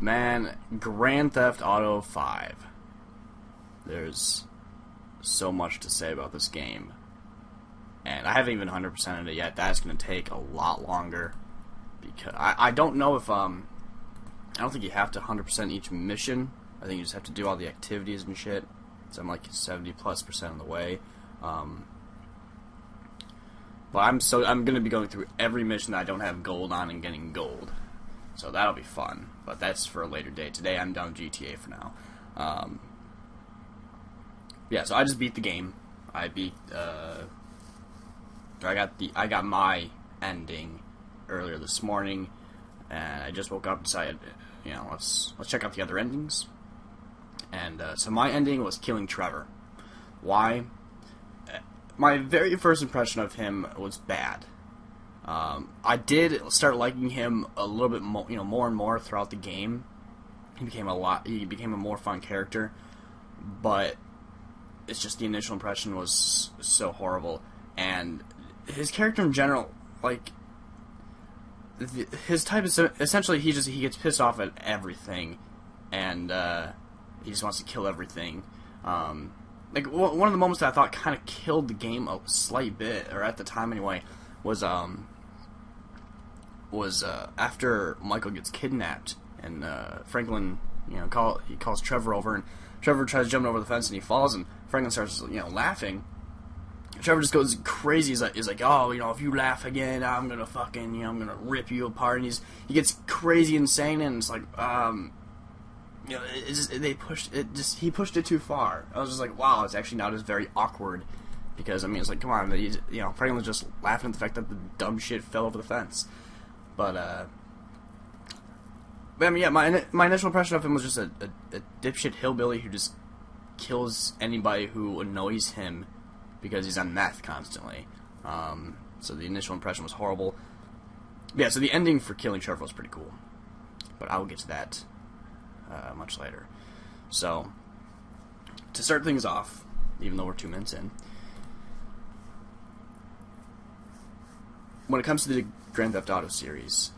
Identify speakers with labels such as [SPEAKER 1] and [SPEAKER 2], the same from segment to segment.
[SPEAKER 1] Man, Grand Theft Auto 5. There's so much to say about this game. And I haven't even 100%ed it yet. That's going to take a lot longer. Because I don't know if, I don't think you have to 100% each mission. I think you just have to do all the activities and shit. So I'm like 70+% of the way. But I'm going to be going through every mission that I don't have gold on and getting gold. So that'll be fun. But that's for a later date. Today I'm done with GTA for now. Yeah, so I just beat the game. I beat, I got my ending earlier this morning, and I just woke up and decided, you know, let's check out the other endings. And so my ending was killing Trevor. Why? My very first impression of him was bad. I did start liking him a little bit more, more and more throughout the game. He became a more fun character, but it's just the initial impression was so horrible, and his character in general, like, his type is essentially he gets pissed off at everything, and he just wants to kill everything. Like one of the moments that I thought kind of killed the game a slight bit, or at the time anyway, was after Michael gets kidnapped and Franklin, he calls Trevor over, and Trevor tries jumping over the fence and he falls, and Franklin starts laughing. Trevor just goes crazy. He's like, oh, if you laugh again, I'm gonna fucking, I'm gonna rip you apart. And he gets crazy insane, and it's like, he pushed it too far. I was just like, wow, it's actually now just very awkward, because it's like, come on, Franklin's just laughing at the fact that the dumb shit fell over the fence. But yeah, my initial impression of him was just a dipshit hillbilly who just kills anybody who annoys him because he's on meth constantly. So the initial impression was horrible. Yeah, so the ending for killing Trevor was pretty cool, but I will get to that much later. So, to start things off, even though we're 2 minutes in, when it comes to the Grand Theft Auto series,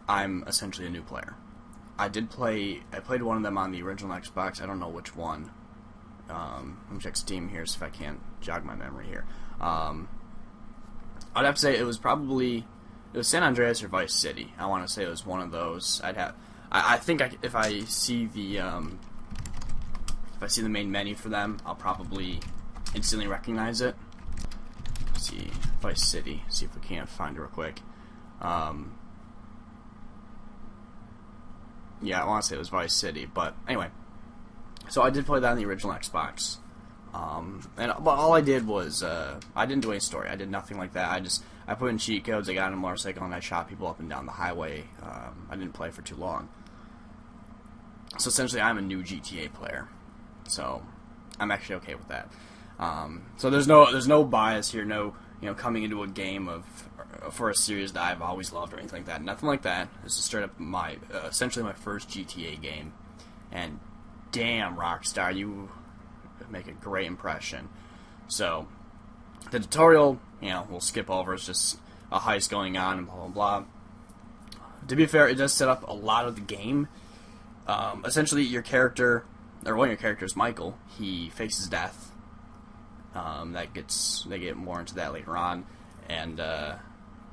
[SPEAKER 1] I'm essentially a new player. I played one of them on the original Xbox. I don't know which one. Let me check Steam here, see if I can't jog my memory here. I'd have to say it was San Andreas or Vice City. I want to say it was one of those. I think if I see the main menu for them, I'll probably instantly recognize it. Let's see, Vice City. See if we can't find it real quick. Yeah, I want to say it was Vice City, but anyway. So I did play that on the original Xbox, but all I did was I didn't do any story. I did nothing like that. I put in cheat codes. I got on a motorcycle and I shot people up and down the highway. I didn't play for too long. So essentially, I'm a new GTA player. So I'm actually okay with that. So there's no bias here. No coming into a game for a series that I've always loved or anything like that. Nothing like that. This is straight up essentially my first GTA game, and damn, Rockstar, you make a great impression. So, the tutorial, we'll skip over. It's just a heist going on and blah, blah, blah. To be fair, it does set up a lot of the game. Essentially, your character, or one of your characters, Michael, he faces death. They get more into that later on. And,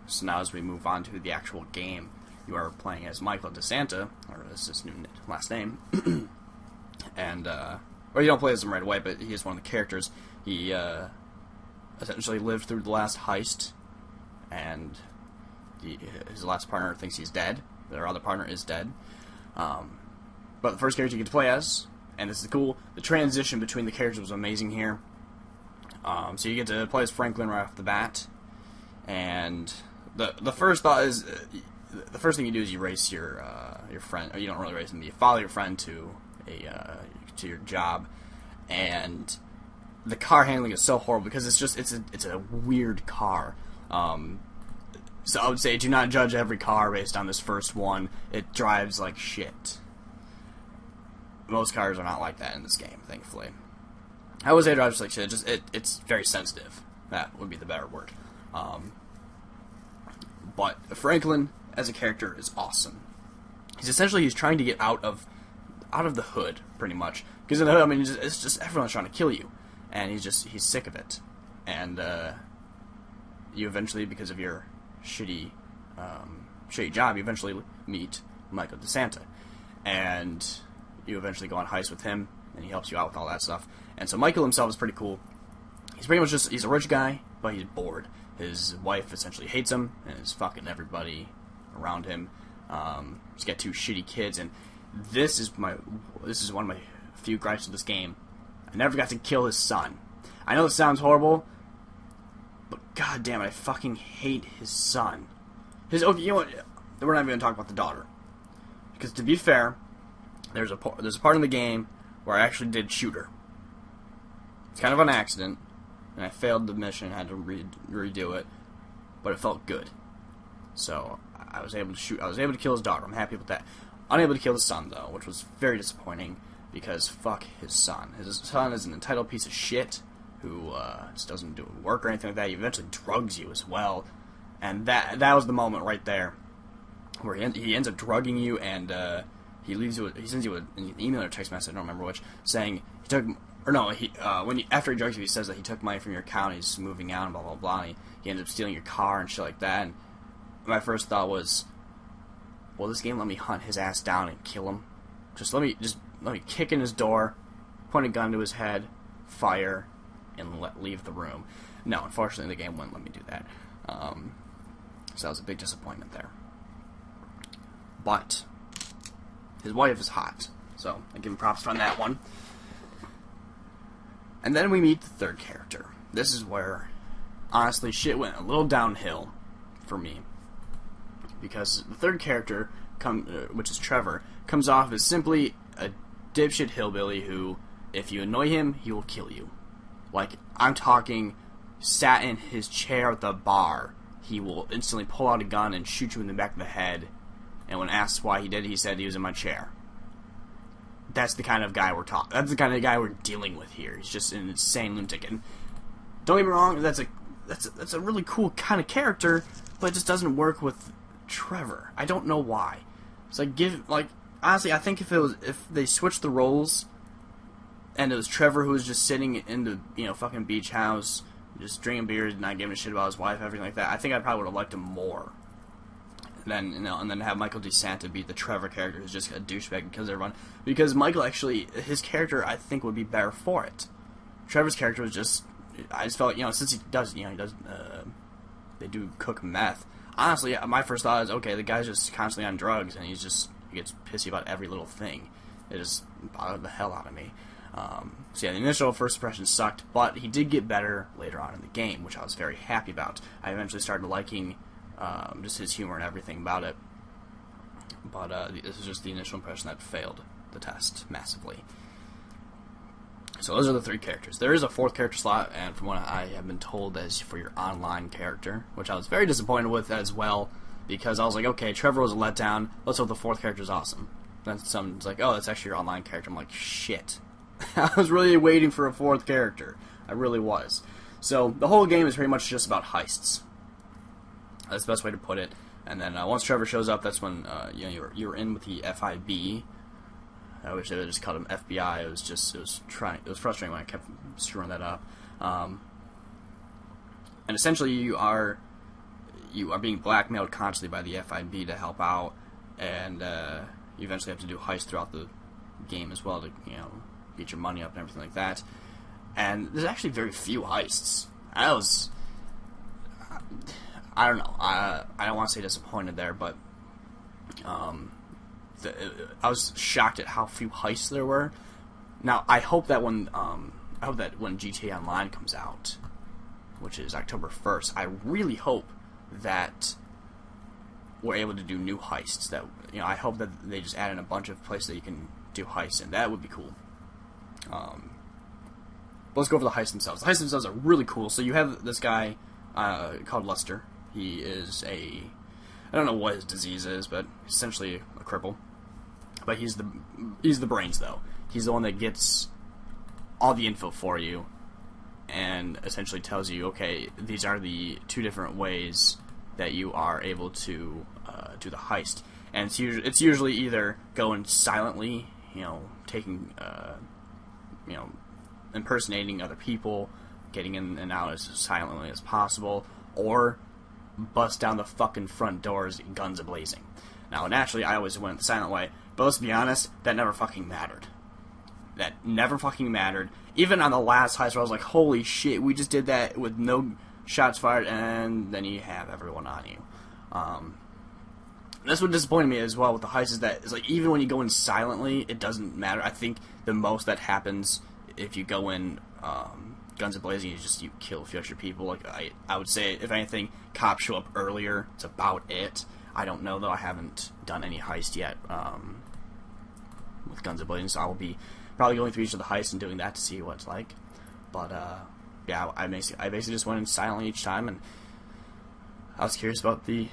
[SPEAKER 1] so now as we move on to the actual game, you are playing as Michael DeSanta, or is his new last name. And, or you don't play as him right away, but he is one of the characters. He, essentially lived through the last heist, and his last partner thinks he's dead. Their other partner is dead. But the first character you get to play as, and this is cool, the transition between the characters was amazing here. So you get to play as Franklin right off the bat, and the first thought is, the first thing you do is you race your friend, or you don't really race him, you follow your friend to your job, and the car handling is so horrible because it's a weird car. So I would say do not judge every car based on this first one. It drives like shit. Most cars are not like that in this game, thankfully. I would say it drives like shit. It's very sensitive. That would be the better word. But Franklin as a character is awesome. he's trying to get out of the hood, pretty much. Because in the hood, I mean, it's just everyone's trying to kill you, and he's sick of it. And you eventually, because of your shitty job, you eventually meet Michael DeSanta, and you eventually go on heist with him, and he helps you out with all that stuff. And so Michael himself is pretty cool. He's pretty much he's a rich guy, but he's bored. His wife essentially hates him, and is fucking everybody around him. He's got 2 shitty kids, and this is one of my few gripes with this game. I never got to kill his son. I know this sounds horrible, but goddamn, I fucking hate his son. Okay, you know what? We're not even gonna talk about the daughter, because to be fair, there's a part in the game where I actually did shoot her. It's kind of an accident, and I failed the mission. I had to redo it, but it felt good. So I was able to shoot. I was able to kill his daughter. I'm happy with that. Unable to kill his son, though, which was very disappointing, because fuck his son. His son is an entitled piece of shit who just doesn't do work or anything like that. He eventually drugs you as well, and that was the moment right there where he ends up drugging you, and he sends you an email or text message, I don't remember which, saying he took, or no, after he drugs you, he says that he took money from your account, he's moving out, and blah blah blah. And he ends up stealing your car and shit like that. And my first thought was, will this game let me hunt his ass down and kill him? Just let me kick in his door, point a gun to his head, fire, and leave the room. No, unfortunately, the game wouldn't let me do that. So that was a big disappointment there. But his wife is hot, so I give him props on that one. And then we meet the third character. This is where, honestly, shit went a little downhill for me, because the third character, which is Trevor, comes off as simply a dipshit hillbilly who, if you annoy him, he will kill you. Like, I'm talking, sat in his chair at the bar, he will instantly pull out a gun and shoot you in the back of the head, and when asked why he did it, he said he was in my chair. That's the kind of guy that's the kind of guy we're dealing with here. He's just an insane lunatic. And don't get me wrong, that's a really cool kind of character, but it just doesn't work with Trevor. I don't know why. It's like, honestly, I think if they switched the roles, and it was Trevor who was just sitting in the fucking beach house, just drinking beers, not giving a shit about his wife, everything like that, I think I probably would have liked him more. And then have Michael DeSanta be the Trevor character who's just a douchebag and kills everyone. Because Michael actually, his character, I think, would be better for it. Trevor's character was just, I just felt, since they do cook meth. Honestly, my first thought is, okay, the guy's just constantly on drugs, and he gets pissy about every little thing. It just bothered the hell out of me. So yeah, the initial first impression sucked, but he did get better later on in the game, which I was very happy about. I eventually started liking just his humor and everything about it. But this is just the initial impression that failed the test massively. So those are the 3 characters. There is a 4th character slot, and from what I have been told, that is for your online character, which I was very disappointed with as well, because I was like, okay, Trevor was a letdown, let's hope the 4th character is awesome. Then someone's like, oh, that's actually your online character. I'm like, shit. I was really waiting for a 4th character. I really was. So the whole game is pretty much just about heists. That's the best way to put it. And then once Trevor shows up, that's when you're in with the FIB. I wish they would just called him FBI. It was frustrating when I kept screwing that up. And essentially, you are being blackmailed constantly by the FIB to help out, and you eventually have to do heists throughout the game as well to get your money up and everything like that. And there's actually very few heists. I don't know. I don't want to say disappointed there, but I was shocked at how few heists there were. Now I hope that when GTA Online comes out, which is October 1st, I really hope that we're able to do new heists. That I hope that they just add in a bunch of places that you can do heists in. That would be cool. But let's go over the heists themselves. The heists themselves are really cool. So you have this guy called Lester. He is I don't know what his disease is, but essentially a cripple. But he's the brains, though. He's the one that gets all the info for you and essentially tells you, okay, these are the 2 different ways that you are able to do the heist. and it's usually either going silently, taking, impersonating other people, getting in and out as silently as possible, or bust down the fucking front doors, guns a-blazing. Now, naturally, I always went the silent way, but let's be honest, that never fucking mattered. That never fucking mattered. Even on the last heist where I was like, holy shit, we just did that with no shots fired, and then you have everyone on you. That's what disappointed me as well with the heist, is that it's like, even when you go in silently, it doesn't matter. I think the most that happens if you go in guns a-blazing is you kill a few extra people. Like, I would say, if anything, cops show up earlier. It's about it. I don't know, though. I haven't done any heist yet with guns a-blazing, so I will be probably going through each of the heists and doing that to see what it's like. But, yeah, I basically just went in silently each time, and I was curious about the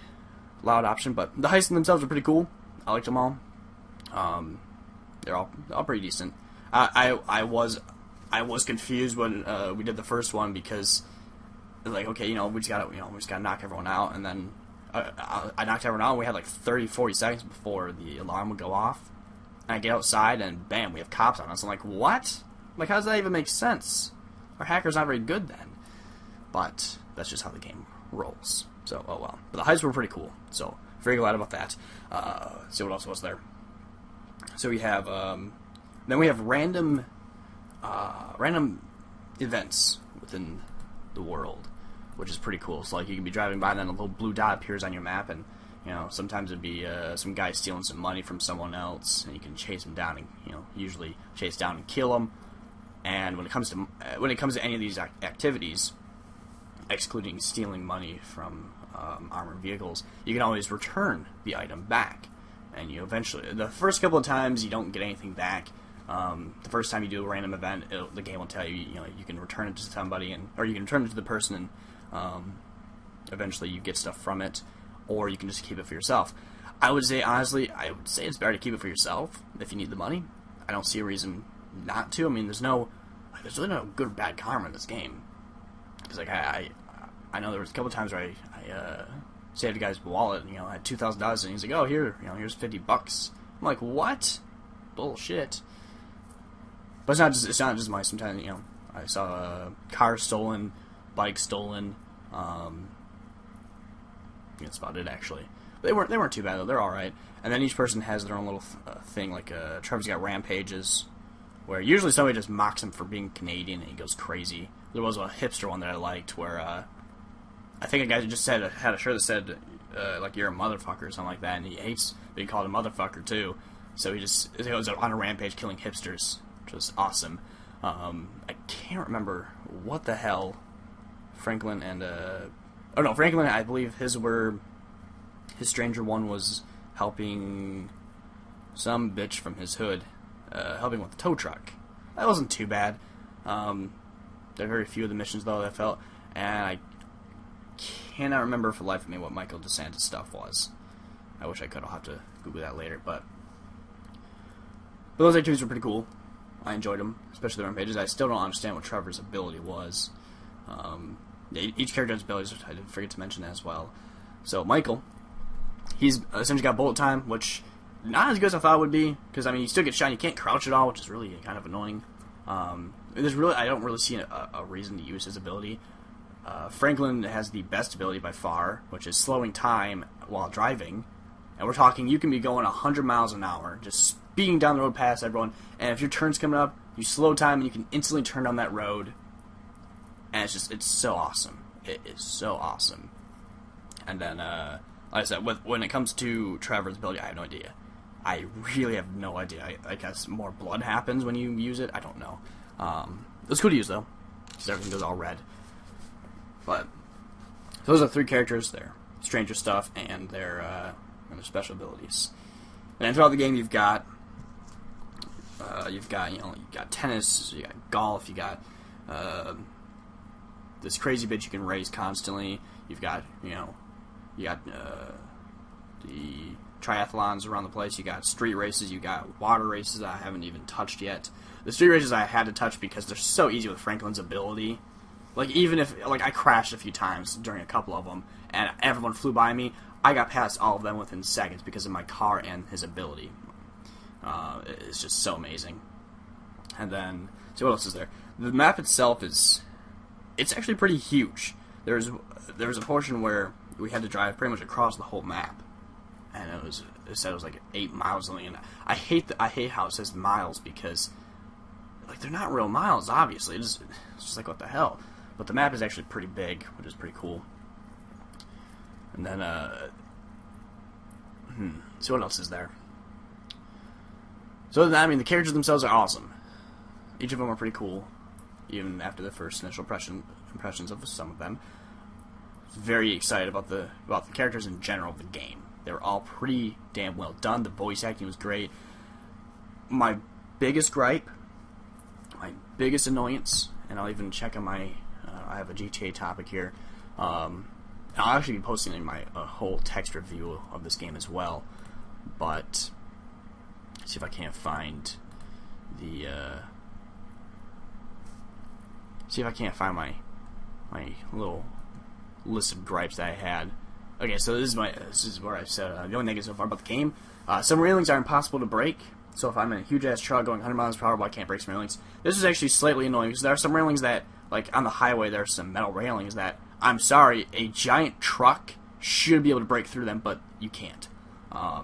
[SPEAKER 1] loud option, but the heists themselves are pretty cool. I liked them all. They're all pretty decent. I was confused when we did the first one, because like, okay, we just gotta knock everyone out, and then I knocked everyone out, and we had like 30-40 seconds before the alarm would go off, and I get outside, and bam, we have cops on us. I'm like, what? Like, how does that even make sense? Our hacker's not very good then. But that's just how the game rolls. So, oh well. But the heists were pretty cool, so very glad about that. See what else was there. So we have, then we have random events within the world, which is pretty cool. So, like, you can be driving by, and then a little blue dot appears on your map, and sometimes it'd be some guy stealing some money from someone else, and you can chase him down, and usually chase down and kill him. And when it comes to any of these activities, excluding stealing money from armored vehicles, you can always return the item back. And you eventually, the first couple of times, you don't get anything back. The first time you do a random event, the game will tell you, you can return it to somebody, or you can return it to the person, and eventually you get stuff from it, or you can just keep it for yourself. I would say, honestly, it's better to keep it for yourself if you need the money. I don't see a reason not to. I mean, there's really no good or bad karma in this game. Because, like, I know there was a couple times where I saved a guy's wallet, and, I had $2,000, and he's like, oh, here's $50. I'm like, what? Bullshit. But it's not just money. Sometimes, I saw a car stolen, bike stolen. That's about it, actually. They weren't too bad, though. They're all right. And then each person has their own little thing. Like, Trevor's got rampages, where usually somebody just mocks him for being Canadian, and he goes crazy. There was a hipster one that I liked, where I think a guy just had a shirt that said, like, you're a motherfucker or something like that, and he hates being called a motherfucker, too. So he goes on a rampage killing hipsters, which was awesome. I can't remember what the hell Franklin and... Franklin, I believe his stranger one was helping some bitch from his hood, helping with the tow truck. That wasn't too bad. There are very few of the missions, though, that I felt, and I cannot remember for the life of me what Michael DeSantis stuff was. I wish I could. I'll have to Google that later, but those activities were pretty cool. I enjoyed them, especially the rampages. I still don't understand what Trevor's ability was. Each character has abilities, which I did forget to mention that as well. So, Michael, he's essentially got bullet time, which not as good as I thought it would be, because, I mean, you still get shot, and you can't crouch at all, which is really kind of annoying. I don't really see a reason to use his ability. Franklin has the best ability by far, which is slowing time while driving. And we're talking, you can be going 100 miles an hour, just speeding down the road past everyone, and if your turn's coming up, you slow time, and you can instantly turn down that road. And it's so awesome. It is so awesome. And then, like I said, when it comes to Trevor's ability, I have no idea. I really have no idea. I guess more blood happens when you use it. I don't know. It's cool to use, though, because everything goes all red. But those are three characters: their stranger stuff and their special abilities. And throughout the game, you've got tennis, you got golf, you got this crazy bitch you can race constantly. You've got the triathlons around the place. You got street races. You got water races that I haven't even touched yet. The street races I had to touch because they're so easy with Franklin's ability. Like, even if I crashed a few times during a couple of them, and everyone flew by me, I got past all of them within seconds because of my car and his ability. It's just so amazing. And then, so what else is there? The map itself it's actually pretty huge. There was a portion where we had to drive pretty much across the whole map, and it said it was like 8 miles only. And I hate how it says miles, because like they're not real miles, obviously. It's just like, what the hell. But the map is actually pretty big, which is pretty cool. And then so what else is there? So I mean, the characters themselves are awesome. Each of them are pretty cool, even after the first initial impressions of some of them. Very excited about the characters in general of the game. They were all pretty damn well done. The voice acting was great. My biggest gripe, my biggest annoyance, and I'll even check on my. I have a GTA topic here. I'll actually be posting in my whole text review of this game as well. But see if I can't find the. See if I can't find my little list of gripes that I had. Okay, so this is where I've said the only negative so far about the game. Some railings are impossible to break. So if I'm in a huge ass truck going 100 miles per hour, well, I can't break some railings. This is actually slightly annoying because there are some railings that, like on the highway, there are some metal railings that, I'm sorry, a giant truck should be able to break through them, but you can't. I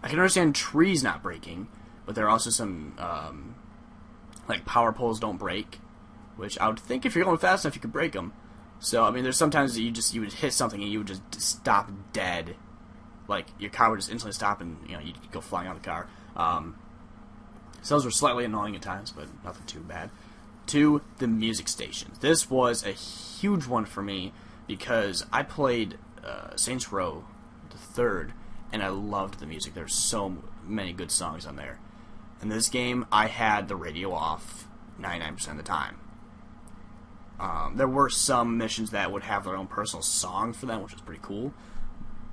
[SPEAKER 1] can understand trees not breaking, but there are also some like power poles don't break, which I would think if you're going fast enough you could break them. So I mean, there's sometimes that you would hit something and you would just stop dead, like your car would just instantly stop and you'd go flying out of the car. So those were slightly annoying at times, but nothing too bad. To the music stations. This was a huge one for me because I played Saints Row the Third, and I loved the music. There's so many good songs on there. In this game, I had the radio off 99% of the time. There were some missions that would have their own personal song for them, which was pretty cool.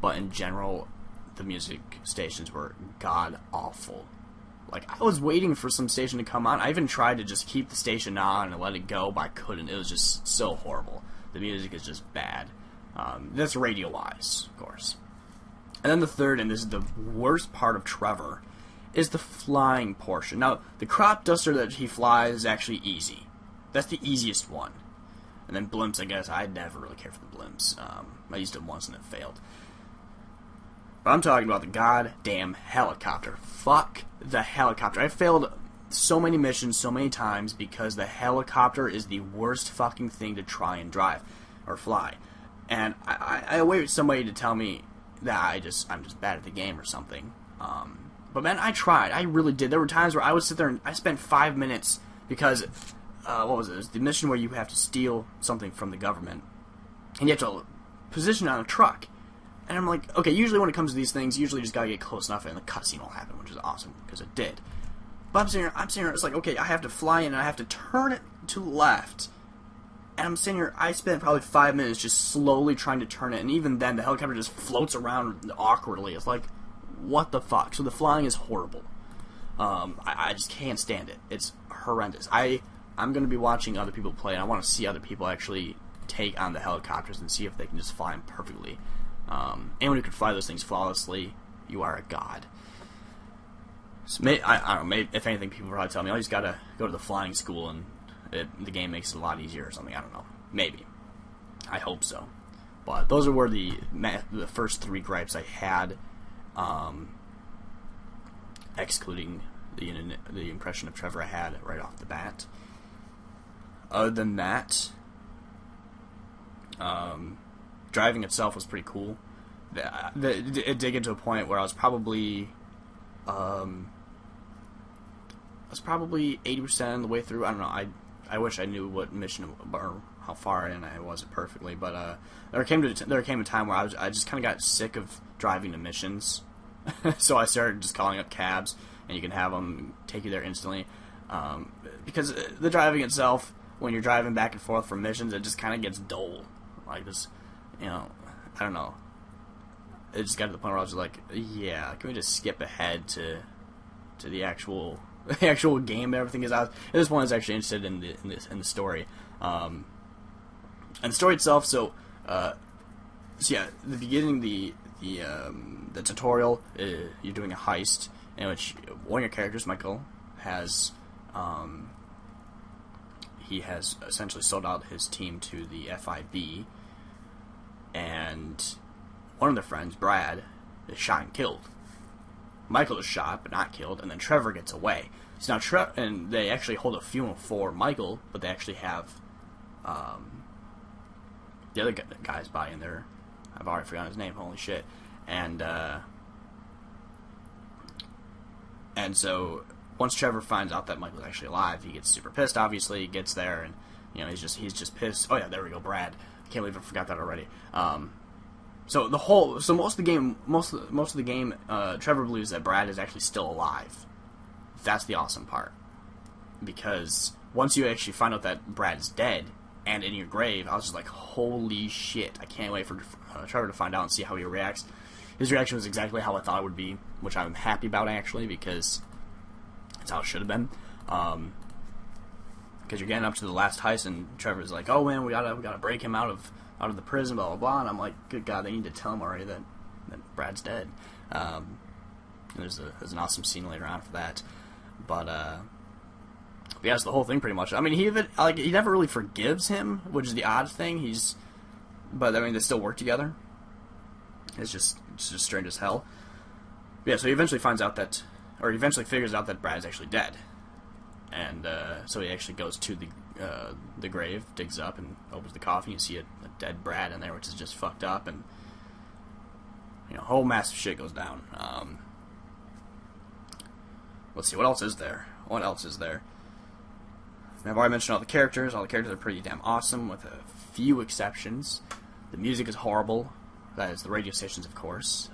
[SPEAKER 1] But in general, the music stations were god-awful. Like, I was waiting for some station to come on. I even tried to just keep the station on and let it go, but I couldn't. It was just so horrible. The music is just bad. That's radio-wise, of course. And then the third, and this is the worst part of Trevor, is the flying portion. Now, the crop duster that he flies is actually easy. That's the easiest one. And then blimps, I guess, I never really cared for the blimps. I used it once and it failed. But I'm talking about the goddamn helicopter. Fuck the helicopter. I failed so many missions so many times because the helicopter is the worst fucking thing to try and drive or fly. And I wait for somebody to tell me that I'm just bad at the game or something. But man, I tried. I really did. There were times where I would sit there and I spent 5 minutes because what was it? It was the mission where you have to steal something from the government and you have to position it on a truck. And I'm like, okay, usually when it comes to these things, you usually just gotta get close enough and the cutscene will happen, which is awesome, because it did. But I'm sitting here, it's like, okay, I have to fly in and I have to turn it to the left. And I'm sitting here, I spent probably 5 minutes just slowly trying to turn it, and even then, the helicopter just floats around awkwardly. It's like, what the fuck? So the flying is horrible. I just can't stand it. It's horrendous. I'm gonna be watching other people play, and I want to see other people actually take on the helicopters and see if they can just fly them perfectly. Anyone who can fly those things flawlessly, you are a god. So I don't know, maybe, if anything, people probably tell me, oh, you just gotta go to the flying school and the game makes it a lot easier or something. I don't know. Maybe. I hope so. But those were the first 3 gripes I had, excluding the impression of Trevor I had right off the bat. Other than that, driving itself was pretty cool. It did get to a point where I was probably 80% of the way through. I don't know. I wish I knew what mission or how far in I was perfectly, but there came a time where I just kind of got sick of driving to missions, so I started just calling up cabs, and you can have them take you there instantly. Because the driving itself, when you're driving back and forth from missions, it just kind of gets dull. Like this, I don't know. It just got to the point where I was like, yeah, can we just skip ahead to the actual game and everything? Is at this point I was actually interested in the story, and the story itself. So yeah, the beginning, the the tutorial, you're doing a heist in which one of your characters, Michael, has he has essentially sold out his team to the FIB, and one of their friends, Brad, is shot and killed. Michael is shot but not killed, and then Trevor gets away. So now and they actually hold a funeral for Michael, but they actually have the other guy's body in there. I've already forgotten his name. Holy shit! And so once Trevor finds out that Michael's actually alive, he gets super pissed. Obviously, he gets there, and he's just pissed. Oh yeah, there we go, Brad. I can't believe I forgot that already. So most of the game, Trevor believes that Brad is actually still alive. That's the awesome part, because once you actually find out that Brad is dead and in your grave, I was just like, holy shit! I can't wait for Trevor to find out and see how he reacts. His reaction was exactly how I thought it would be, which I'm happy about actually, because that's how it should have been. Because you're getting up to the last heist, and Trevor's like, "Oh man, we gotta break him out of the prison, blah blah blah." And I'm like, "Good God, they need to tell him already that Brad's dead." And there's an awesome scene later on for that, but yeah, it's the whole thing pretty much. I mean, he never really forgives him, which is the odd thing. But I mean, they still work together. It's just strange as hell. But yeah, so he eventually figures out that Brad's actually dead. And so he actually goes to the grave, digs up, and opens the coffin. You see a dead Brad in there, which is just fucked up, and whole massive shit goes down. Let's see, what else is there? I've already mentioned all the characters. All the characters are pretty damn awesome, with a few exceptions. The music is horrible. That is the radio stations, of course.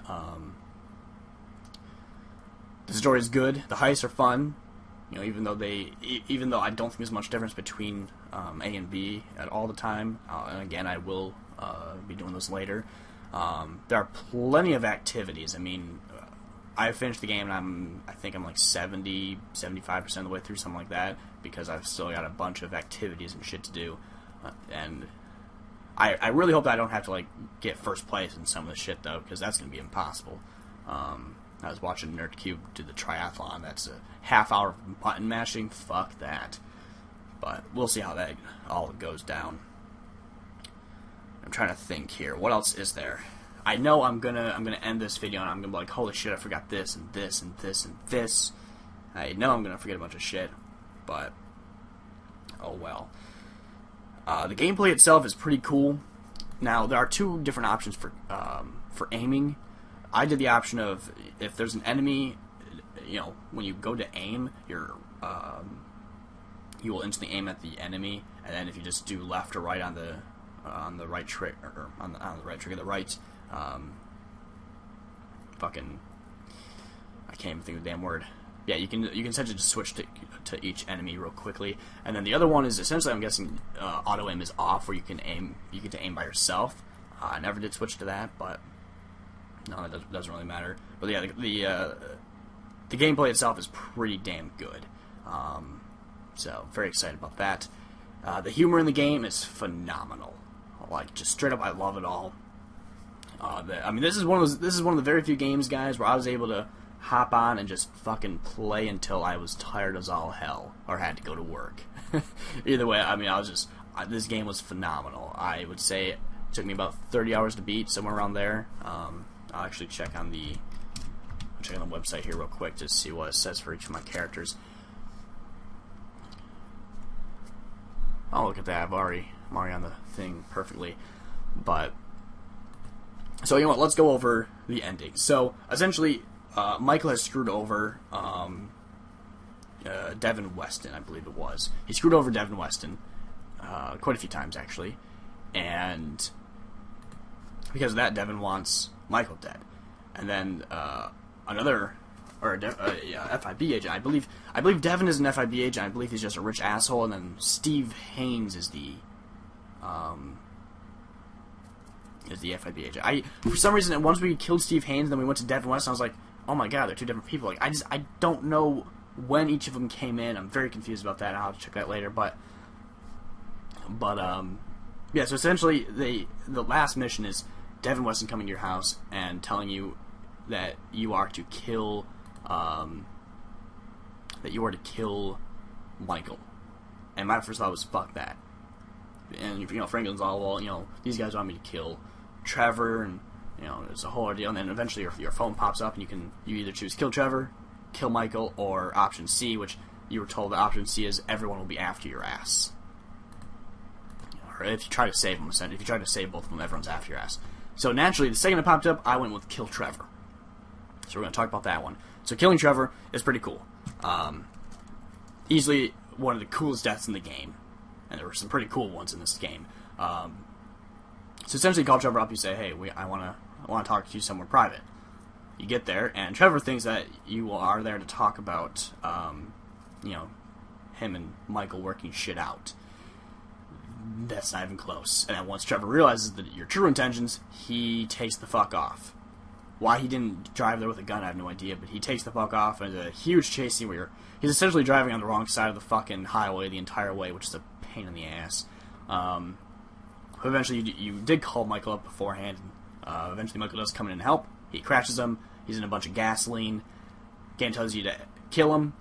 [SPEAKER 1] The story is good. The heists are fun. Even though I don't think there's much difference between A and B at all the time, and again, I will be doing this later. There are plenty of activities. I mean, I finished the game, and I think I'm like 70, 75% of the way through, something like that, because I've still got a bunch of activities and shit to do, and I really hope that I don't have to like get first place in some of the shit though, because that's going to be impossible. I was watching NerdCube do the triathlon. That's a half hour of button mashing. Fuck that. But we'll see how that all goes down. I'm trying to think here. What else is there? I know I'm gonna end this video and I'm gonna be like, holy shit, I forgot this and this and this and this. I know I'm gonna forget a bunch of shit, but oh well. The gameplay itself is pretty cool. Now there are two different options for aiming. I did the option of, if there's an enemy, when you go to aim, you will instantly aim at the enemy, and then if you just do left or right on the right trick, or on the right trigger, the right, fucking, I can't even think of the damn word. Yeah, you can essentially just switch to each enemy real quickly, and then the other one is essentially, I'm guessing, auto aim is off, where you get to aim by yourself. I never did switch to that, but no, it doesn't really matter. But yeah, the gameplay itself is pretty damn good. So very excited about that. The humor in the game is phenomenal. Like, just straight up, I love it all. I mean, this is one of the very few games, guys, where I was able to hop on and just fucking play until I was tired as all hell, or had to go to work. Either way, I mean, this game was phenomenal. I would say it took me about 30 hours to beat, somewhere around there. I'll actually check on the website here real quick to see what it says for each of my characters. Oh, look at that! I'm already on the thing perfectly. But so you know what? Let's go over the ending. So essentially, Michael has screwed over Devin Weston, I believe it was. He screwed over Devin Weston quite a few times actually, and because of that, Devin wants Michael dead, and then FIB agent. I believe Devin is an FIB agent. I believe he's just a rich asshole, and then Steve Haynes is the FIB agent. For some reason, once we killed Steve Haynes, then we went to Devin West, and I was like, oh my god, they're two different people. Like, I don't know when each of them came in. I'm very confused about that. I'll have to check that later. But yeah. So essentially, the last mission is Devin Weston coming to your house and telling you that you are to kill, Michael. And my first thought was, fuck that. And, Franklin's all, well, these guys want me to kill Trevor, and, it's a whole ordeal. And then eventually your phone pops up, and you either choose kill Trevor, kill Michael, or option C, which you were told that option C is everyone will be after your ass. Or if you try to save them, if you try to save both of them, everyone's after your ass. So naturally, the second it popped up, I went with kill Trevor. So we're going to talk about that one. So killing Trevor is pretty cool. Easily one of the coolest deaths in the game. And there were some pretty cool ones in this game. So essentially, you call Trevor up, you say, hey, I want to talk to you somewhere private. You get there, and Trevor thinks that you are there to talk about, him and Michael working shit out. That's not even close. And then once Trevor realizes that your true intentions, he takes the fuck off. Why he didn't drive there with a gun, I have no idea, but he takes the fuck off, and there's a huge chase scene where he's essentially driving on the wrong side of the fucking highway the entire way, which is a pain in the ass. Eventually, you did call Michael up beforehand. Eventually, Michael does come in and help. He crashes him. He's in a bunch of gasoline. Game tells you to kill him.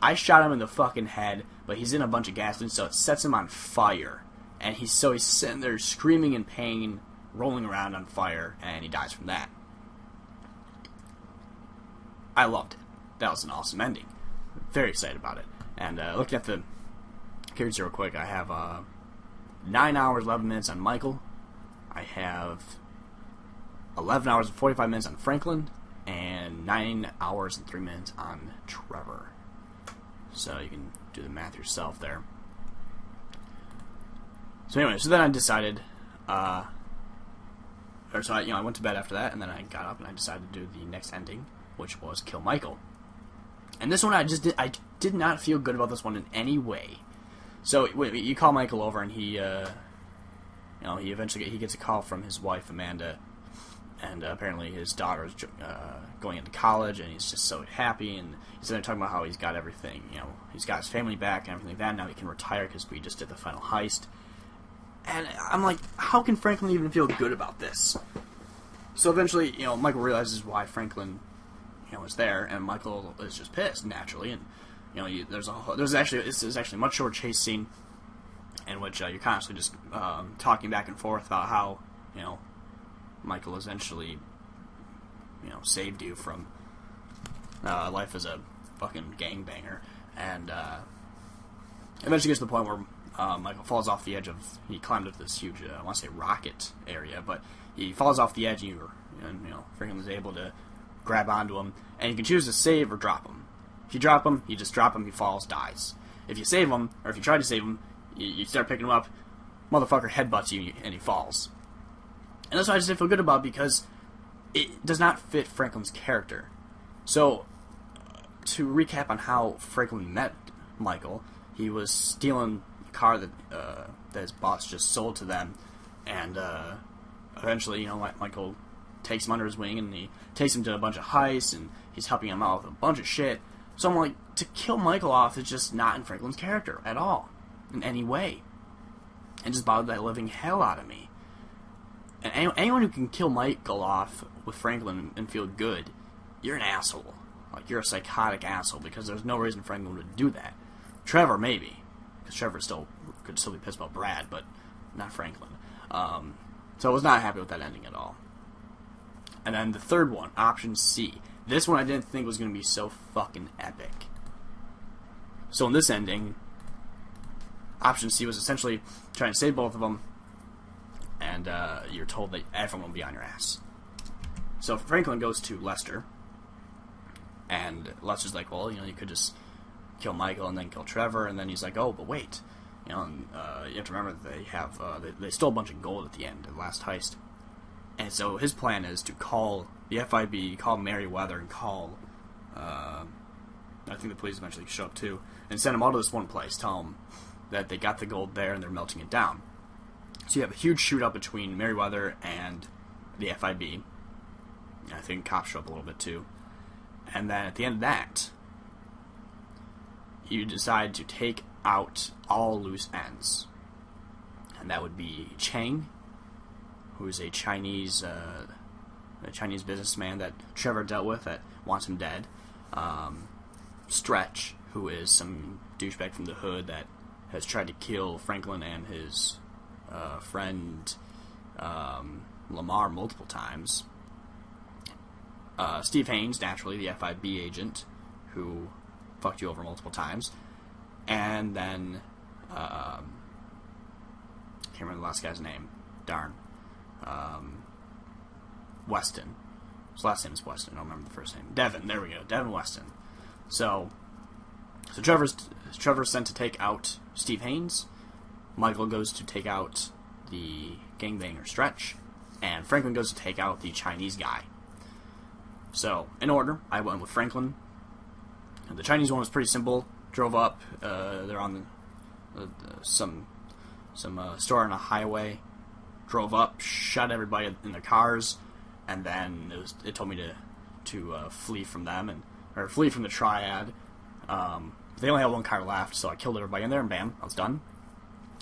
[SPEAKER 1] I shot him in the fucking head, but he's in a bunch of gasoline, so it sets him on fire. And he's sitting there screaming in pain, rolling around on fire, and he dies from that. I loved it. That was an awesome ending. Very excited about it. And looking at the characters real quick, I have 9 hours, 11 minutes on Michael. I have 11 hours and 45 minutes on Franklin, and 9 hours and 3 minutes on Trevor. So you can do the math yourself there. So anyway, then I decided, I went to bed after that, and then I got up and I decided to do the next ending, which was kill Michael. And this one, I did not feel good about this one in any way. So you call Michael over, and he eventually gets a call from his wife Amanda, and apparently his daughter is going into college, and he's just so happy, and he's there talking about how he's got everything, he's got his family back and everything like that. Now he can retire because we just did the final heist. And I'm like, how can Franklin even feel good about this? So eventually, Michael realizes why Franklin, is there, and Michael is just pissed naturally. And this is actually a much shorter chase scene in which you're constantly just talking back and forth about how Michael essentially saved you from life as a fucking gangbanger, and eventually gets to the point where Michael falls off the edge of. He climbed up this huge, I want to say rocket area, but he falls off the edge, and Franklin is able to grab onto him, and you can choose to save or drop him. If you drop him, you just drop him. He falls, dies. If you save him, or if you try to save him, you start picking him up. Motherfucker headbutts you, and he falls. And that's what I just didn't feel good about, because it does not fit Franklin's character. So, to recap on how Franklin met Michael, he was stealing a car that his boss just sold to them, and eventually, Michael takes him under his wing, and he takes him to a bunch of heists, and he's helping him out with a bunch of shit. So I'm like, to kill Michael off is just not in Franklin's character at all, in any way. It just bothered the living hell out of me. And anyone who can kill Michael off with Franklin and feel good, you're an asshole. Like, you're a psychotic asshole, because there's no reason Franklin would do that. Trevor, maybe, because Trevor could still be pissed about Brad, but not Franklin. So I was not happy with that ending at all. And then the third one, option C. This one I didn't think was going to be so fucking epic. So in this ending, option C was essentially trying to save both of them, and you're told that everyone will be on your ass. So Franklin goes to Lester, and Lester's like, well, you could just kill Michael and then kill Trevor, and then he's like, oh, but wait. You have to remember that they stole a bunch of gold at the end of the last heist. And so his plan is to call the FIB, call Merriweather, and call, I think the police eventually show up too, and send them all to this one place, tell them that they got the gold there and they're melting it down. So you have a huge shootout between Merriweather and the FIB. I think cops show up a little bit too. And then at the end of that, you decide to take out all loose ends. And that would be Chang, who's a Chinese businessman that Trevor dealt with that wants him dead. Stretch, who is some douchebag from the hood that has tried to kill Franklin and his friend Lamar multiple times. Steve Haynes, naturally, the FIB agent, who fucked you over multiple times. And then, can't remember the last guy's name. Darn. Weston. His last name is Weston. I don't remember the first name. Devin. There we go. Devin Weston. So Trevor's sent to take out Steve Haynes. Michael goes to take out the gangbanger Stretch. And Franklin goes to take out the Chinese guy. So, in order, I went with Franklin. The Chinese one was pretty simple. Drove up. They're on some store on a highway. Drove up, shot everybody in their cars, and then it told me to flee from them or flee from the triad. They only had one car left, so I killed everybody in there, and bam, I was done.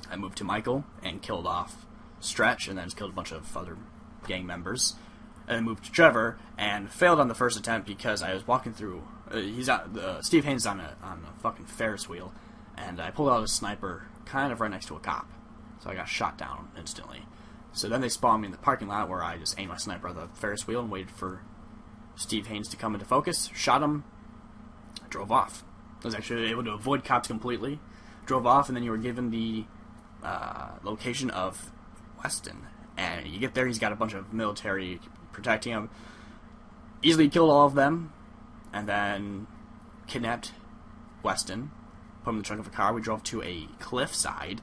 [SPEAKER 1] I moved to Michael and killed off Stretch, and then just killed a bunch of other gang members. And then moved to Trevor and failed on the first attempt because I was walking through. Steve Haynes is on a fucking Ferris wheel, and I pulled out a sniper kind of right next to a cop, so I got shot down instantly. So then they spawned me in the parking lot where I just aimed my sniper at the Ferris wheel and waited for Steve Haynes to come into focus. Shot him. Drove off. I was actually able to avoid cops completely. Drove off, and then you were given the location of Weston. And you get there, he's got a bunch of military protecting him. Easily killed all of them, and then kidnapped Weston. Put him in the trunk of a car. We drove to a cliffside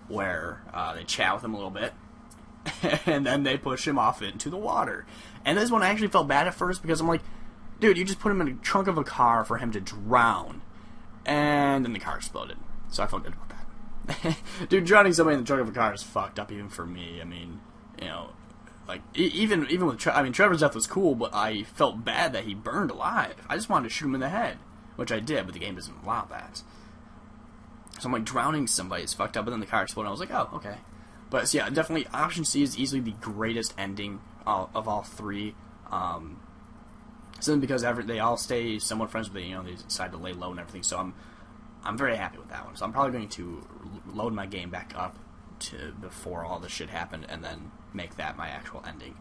[SPEAKER 1] where they chat with him a little bit. And then they push him off into the water. And this one I actually felt bad at first because I'm like, dude, you just put him in the trunk of a car for him to drown. And then the car exploded. So I felt good about that. Dude, drowning somebody in the trunk of a car is fucked up even for me. I mean, you know, like, even with Trevor's death was cool, but I felt bad that he burned alive. I just wanted to shoot him in the head, which I did, but the game doesn't allow that. So I'm like, drowning somebody is fucked up, and then the car exploded, and I was like, oh, okay. But so yeah, definitely, Option C is easily the greatest ending of all three. Simply because they all stay somewhat friends with it, you know, they decide to lay low and everything, so I'm very happy with that one. So I'm probably going to load my game back up to before all this shit happened, and then make that my actual ending.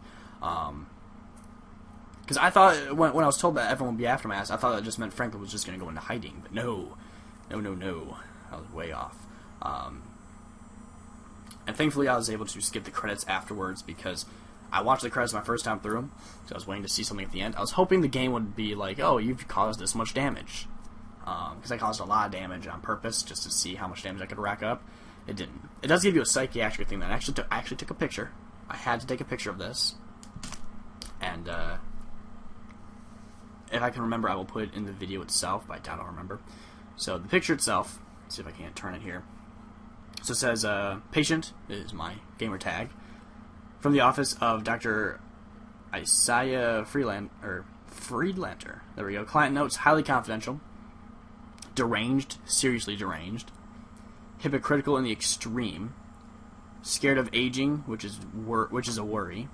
[SPEAKER 1] Because I thought, when I was told that everyone would be after my ass, I thought that just meant Franklin was just going to go into hiding, but no. I was way off. And thankfully I was able to skip the credits afterwards because I watched the credits my first time through, so I was waiting to see something at the end. I was hoping the game would be like, oh, you've caused this much damage. Because I caused a lot of damage on purpose just to see how much damage I could rack up. It didn't. It does give you a psychiatric thing that I actually took a picture. I had to take a picture of this. And if I can remember, I will put it in the video itself, but I doubt I'll remember. So the picture itself, let's see if I can't turn it here. So it says, patient is my gamer tag. From the office of Dr. Isaiah Friedlander. There we go. Client notes, highly confidential. Deranged, seriously deranged. Hypocritical in the extreme. Scared of aging, which is a worry.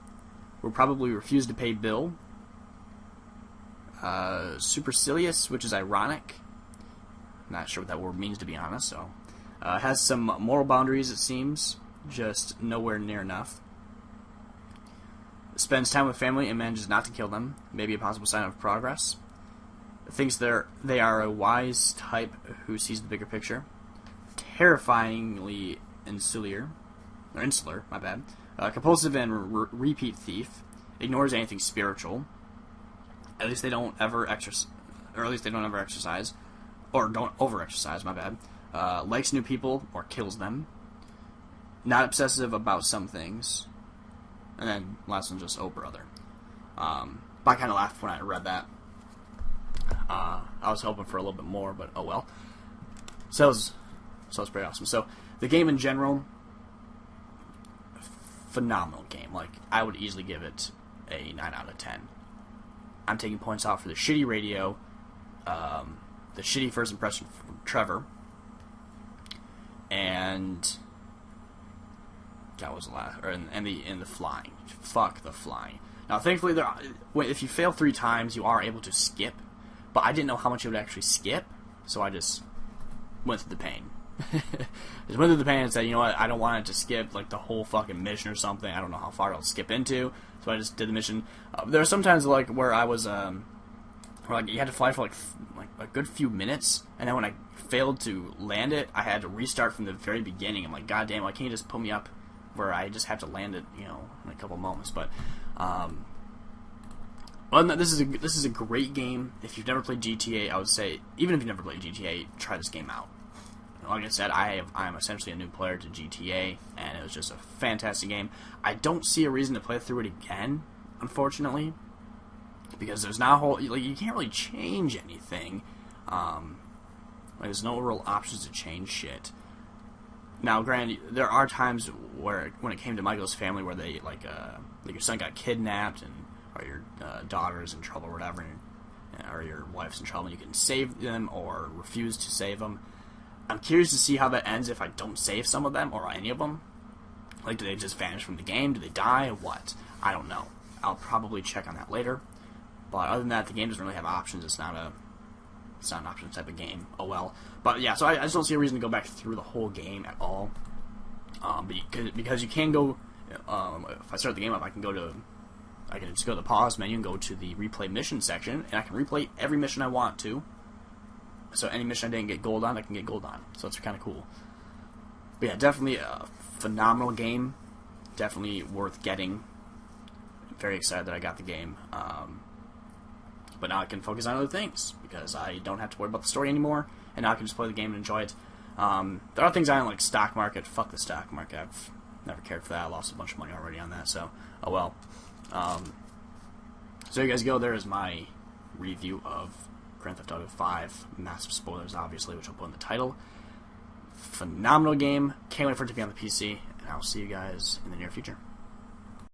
[SPEAKER 1] Will probably refuse to pay bill. Supercilious, which is ironic. Not sure what that word means, to be honest. So, has some moral boundaries, it seems, just nowhere near enough. Spends time with family and manages not to kill them. Maybe a possible sign of progress. Thinks they are a wise type who sees the bigger picture. Terrifyingly insular, my bad. Compulsive and repeat thief. Ignores anything spiritual. At least they don't ever exercise, or don't over-exercise, my bad. Likes new people, or kills them. Not obsessive about some things. And then, last one, just, oh, brother. But I kind of laughed when I read that. I was hoping for a little bit more, but oh well. So it was pretty awesome. So, the game in general, phenomenal game. Like, I would easily give it a 9 out of 10. I'm taking points out for the shitty radio, the shitty first impression from Trevor, and that was the last, or in the flying. Fuck the flying. Now, thankfully, if you fail 3 times, you are able to skip. But I didn't know how much it would actually skip, so I just went through the pain. Just went through the pain and said, you know what, I don't want it to skip like the whole fucking mission or something. I don't know how far it'll skip into, so I just did the mission. There are sometimes like where I was, where like you had to fly for like a good few minutes, and then when I failed to land it, I had to restart from the very beginning. I'm like, God damn, why can't you just put me up where I just have to land it, you know, in a couple moments? But well, no, this is a great game. If you've never played GTA, I would say, even if you've never played GTA, try this game out. Like I said, I'm essentially a new player to GTA, and it was just a fantastic game. I don't see a reason to play through it again, unfortunately, because there's not a whole, like, you can't really change anything. There's no real options to change shit. Now, granted, there are times where, when it came to Michael's family, where they like your son got kidnapped, and or your daughter's in trouble or whatever, or your wife's in trouble, and you can save them or refuse to save them. I'm curious to see how that ends if I don't save some of them, or any of them. Like, do they just vanish from the game? Do they die? What? I don't know. I'll probably check on that later. But other than that, the game doesn't really have options. It's not an options type of game. Oh well. But yeah, so I just don't see a reason to go back through the whole game at all. Because you can go, if I start the game up, I can just go to the pause menu and go to the replay mission section, and I can replay every mission I want to. So any mission I didn't get gold on, I can get gold on. So it's kind of cool. But yeah, definitely a phenomenal game. Definitely worth getting. I'm very excited that I got the game. But now I can focus on other things, because I don't have to worry about the story anymore, and now I can just play the game and enjoy it. There are things I don't like. Stock market. Fuck the stock market. I've never cared for that. I lost a bunch of money already on that, so oh well. So there you guys go. There is my review of Grand Theft Auto 5. Massive spoilers, obviously, which I'll put in the title. Phenomenal game. Can't wait for it to be on the PC, and I'll see you guys in the near future.